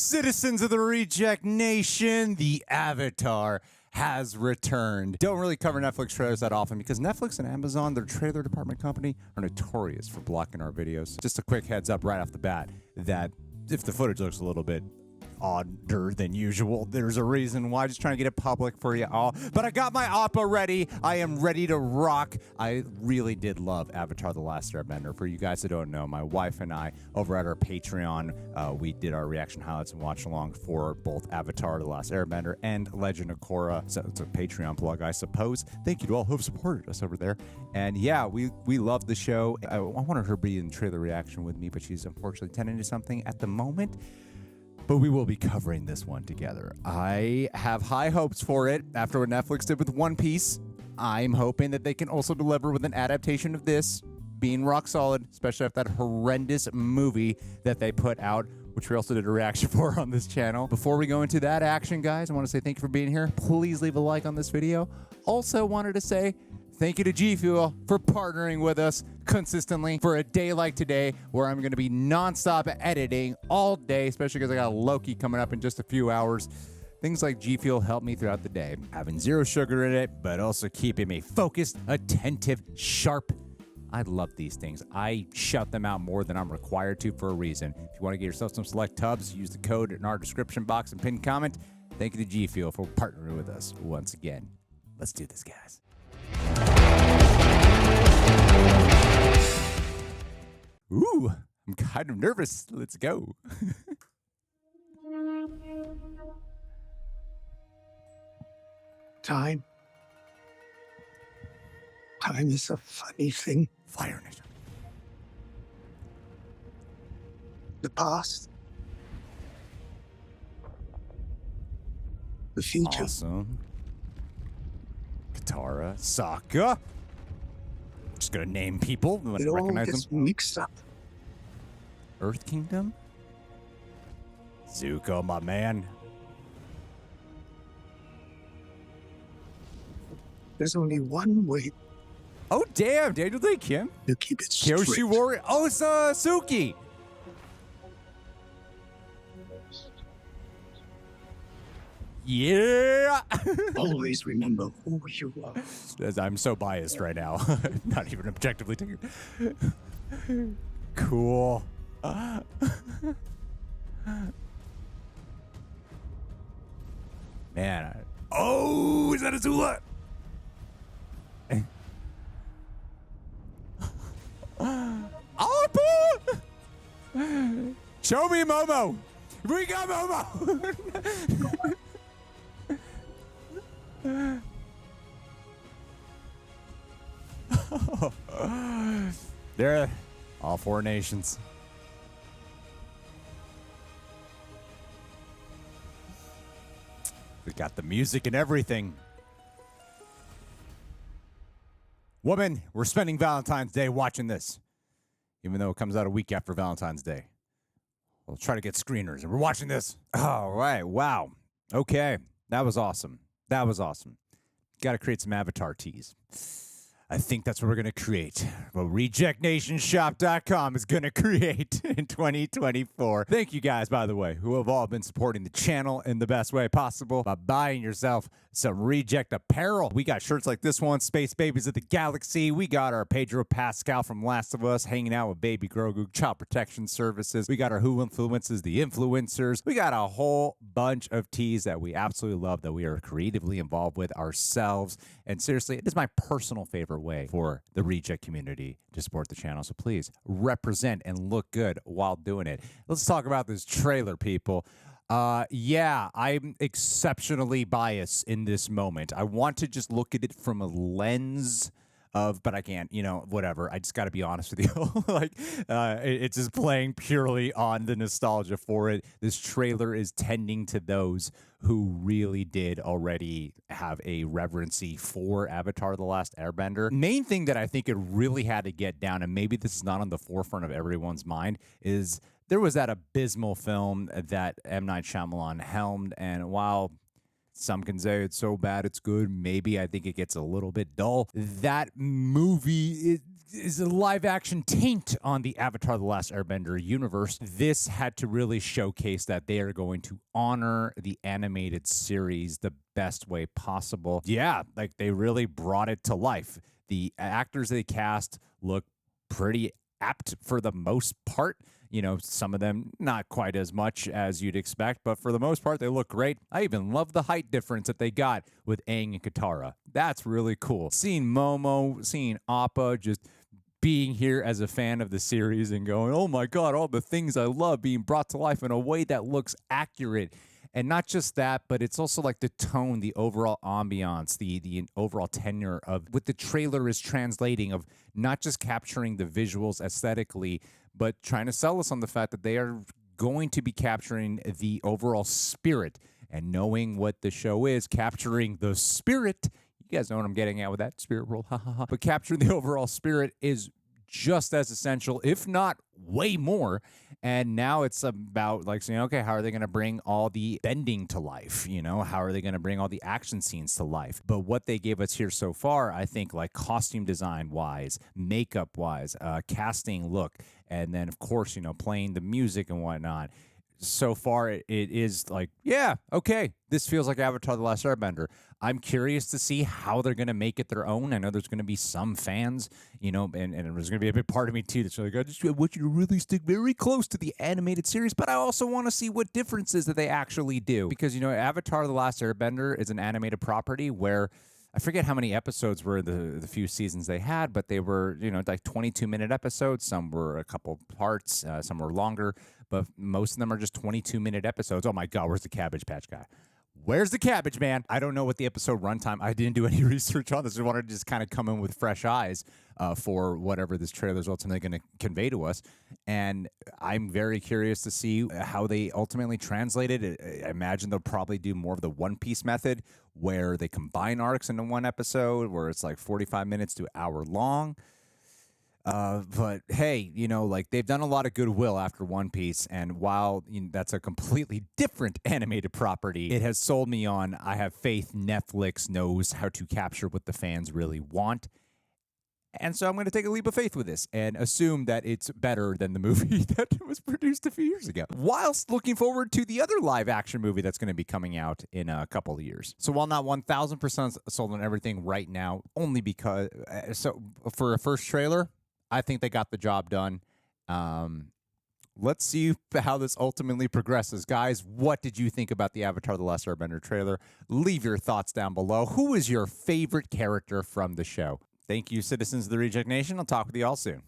Citizens of the Reject Nation, the Avatar has returned. Don't really cover Netflix trailers that often because Netflix and Amazon, their trailer department company, are notorious for blocking our videos. Just a quick heads up right off the bat that if the footage looks a little bit odder than usual, there's a reason why. Just trying to get it public for you all. But I got my Appa ready. I am ready to rock. I really did love Avatar: The Last Airbender. For you guys that don't know, my wife and I, over at our Patreon, we did our reaction highlights and watch along for both Avatar: The Last Airbender and Legend of Korra. So it's a Patreon plug, I suppose. Thank you to all who have supported us over there. And yeah, we love the show. I wanted her to be in trailer reaction with me, but she's unfortunately tending to something at the moment. But we will be covering this one together. I have high hopes for it. After what Netflix did with One Piece, I'm hoping that they can also deliver with an adaptation of this, being rock solid, especially after that horrendous movie that they put out, which we also did a reaction for on this channel. Before we go into that action, guys, I want to say thank you for being here. Please leave a like on this video. Also wanted to say thank you to G Fuel for partnering with us consistently for a day like today where I'm going to be nonstop editing all day, especially because I got Loki coming up in just a few hours. Things like G Fuel help me throughout the day, having zero sugar in it, but also keeping me focused, attentive, sharp. I love these things. I shout them out more than I'm required to for a reason. If you want to get yourself some select tubs, use the code in our description box and pinned comment. Thank you to G Fuel for partnering with us once again. Let's do this, guys. Ooh, I'm kind of nervous. Let's go. Time is a funny thing. Fire Nation. The past, the future. Awesome. Katara, Sokka. Just gonna name people. It all Recognize gets them. mixed up. Earth Kingdom. Zuko, my man. There's only one way Oh damn, Daniel Day Kim. to keep it straight. Kyoshi Warrior. Oh, it's Suki. Yeah. Always remember who you are. As I'm so biased right now. Not even objectively taking. Cool. Man. Oh, is that Azula? Appa! Show me Momo. We got Momo. They're all four nations. We got the music and everything. Woman, we're spending Valentine's Day watching this, even though it comes out a week after Valentine's Day. We'll try to get screeners, and we're watching this. All right, wow. Okay, that was awesome. That was awesome. Got to create some Avatar teas. I think that's what we're going to create. What RejectNationShop.com is going to create in 2024. Thank you guys, by the way, who have all been supporting the channel in the best way possible by buying yourself some Reject apparel. We got shirts like this one, Space Babies of the Galaxy. We got our Pedro Pascal from Last of Us hanging out with Baby Grogu, Child Protection Services. We got our Who Influences the Influencers. We got a whole bunch of teas that we absolutely love that we are creatively involved with ourselves. And seriously, it is my personal favorite way for the Reject community to support the channel. So please represent and look good while doing it. Let's talk about this trailer, people. Yeah, I'm exceptionally biased in this moment. I want to just look at it from a lens of, but I can't, you know, whatever. I just got to be honest with you. Like, it's just playing purely on the nostalgia for it. This trailer is tending to those who really did already have a reverency for Avatar: The Last Airbender. Main thing that I think it really had to get down, and maybe this is not on the forefront of everyone's mind, is there was that abysmal film that M. Night Shyamalan helmed, and while some can say it's so bad it's good, maybe I think it gets a little bit dull. That movie, is a live action taint on the Avatar The Last Airbender universe. This had to really showcase that they are going to honor the animated series the best way possible. Yeah, like they really brought it to life. The actors they cast look pretty apt for the most part. You know, some of them not quite as much as you'd expect, but for the most part, they look great. I even love the height difference that they got with Aang and Katara. That's really cool. Seeing Momo, seeing Appa, just being here as a fan of the series and going, oh my God, all the things I love being brought to life in a way that looks accurate. And not just that, but it's also like the tone, the overall ambiance, the overall tenor of what the trailer is translating of not just capturing the visuals aesthetically, but trying to sell us on the fact that they are going to be capturing the overall spirit and knowing what the show is, capturing the spirit. You guys know what I'm getting at with that spirit world, ha ha ha. But capturing the overall spirit is just as essential, if not way more. And now it's about like saying, okay, how are they going to bring all the bending to life? You know, how are they going to bring all the action scenes to life? But what they gave us here so far, I think, like costume design wise, makeup wise, casting look, and then of course, you know, playing the music and whatnot. So far, it is like, yeah, okay, this feels like Avatar The Last Airbender. I'm curious to see how they're going to make it their own. I know there's going to be some fans, you know, and there's going to be a big part of me, too, that's like, I just want you to really stick very close to the animated series, but I also want to see what differences that they actually do. Because, you know, Avatar The Last Airbender is an animated property where I forget how many episodes were the few seasons they had, but they were, you know, like 22-minute episodes. Some were a couple parts, some were longer, but most of them are just 22-minute episodes. Oh my God, where's the Cabbage Patch guy? Where's the Cabbage Man? I don't know what the episode runtime. I didn't do any research on this. I wanted to just kind of come in with fresh eyes for whatever this trailer is ultimately going to convey to us. And I'm very curious to see how they ultimately translate it. I imagine they'll probably do more of the One Piece method where they combine arcs into one episode where it's like 45 minutes to an hour long. But hey, you know, like they've done a lot of goodwill after One Piece, and while that's a completely different animated property, it has sold me on. I have faith Netflix knows how to capture what the fans really want. And so I'm going to take a leap of faith with this and assume that it's better than the movie that was produced a few years ago, whilst looking forward to the other live action movie that's going to be coming out in a couple of years. So while not 1,000% sold on everything right now, only because, so for a first trailer, I think they got the job done. Let's see how this ultimately progresses. Guys, what did you think about the Avatar The Last Airbender trailer? Leave your thoughts down below. Who is your favorite character from the show? Thank you, citizens of the Reject Nation. I'll talk with you all soon.